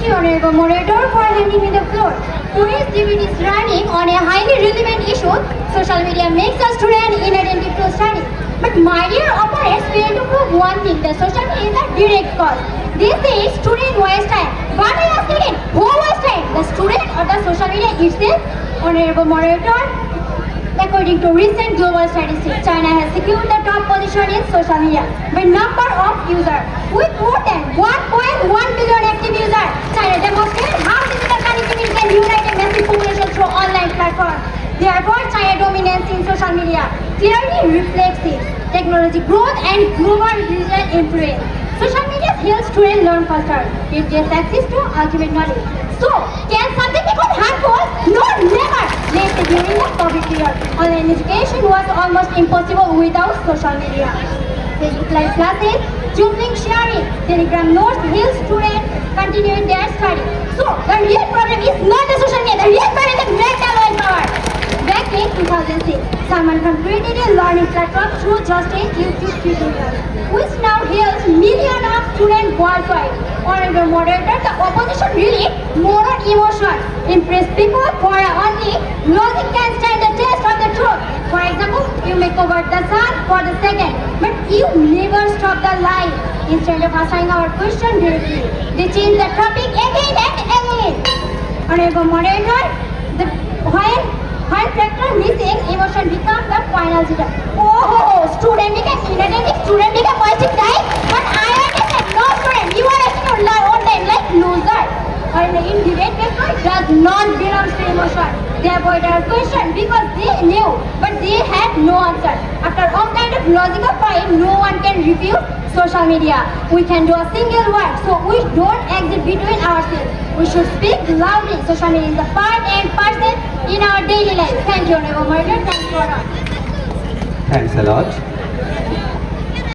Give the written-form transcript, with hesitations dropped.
you, Honorable Moderator, for handing me the floor. Today's debate is running on a highly relevant issue. Social media makes us students inattentive to study. But my dear opponents fail to prove one thing, that social media is a direct cause. They say student waste time. But I ask again, who waste time? The student or the social media itself? Honorable Moderator, according to recent global statistics, China has secured the top position in social media by number of users. With more than 1.1 billion active users, China demonstrated how digital connectivity can unite a massive population through online platforms. Therefore, China's dominance in social media clearly reflects its technology growth and global digital influence. Social media helps students learn faster. It gives access to ultimate knowledge. So, can something become harmful? No, never! Let's say during the COVID period, online education was almost impossible without social media. Facebook Live classes, Zoom link sharing, Telegram notes help students continue their study. So, the real problem is not the social media, the real problem is the mental willpower. Back in 2006, Salman Khan created a learning platform through just a YouTube tutorial, which now helps millions of students worldwide. Honorable Moderator, the opposition really more on emotion. Impress people for only logic can stand the test of the truth. For example, you may cover the sun for the second, but you never stop the lie. Instead of answering our question directly, they change the topic again and again. Honorable Moderator, when factor missing, emotion becomes the final decision. Oh, student became inattentive, student became wasting time, but I understand, no student, you are wasting your own time like loser. Or in debate paper does not belong to emotion. They avoided our question because they knew, but they had no answer. After all kind of logical point, no one can refute social media. We can do a single word, so we don't exit between ourselves. We should speak loudly. Social media is a part and parcel in our daily life. Thank you, Honorable Moderator. Thank you for us. Thanks a lot.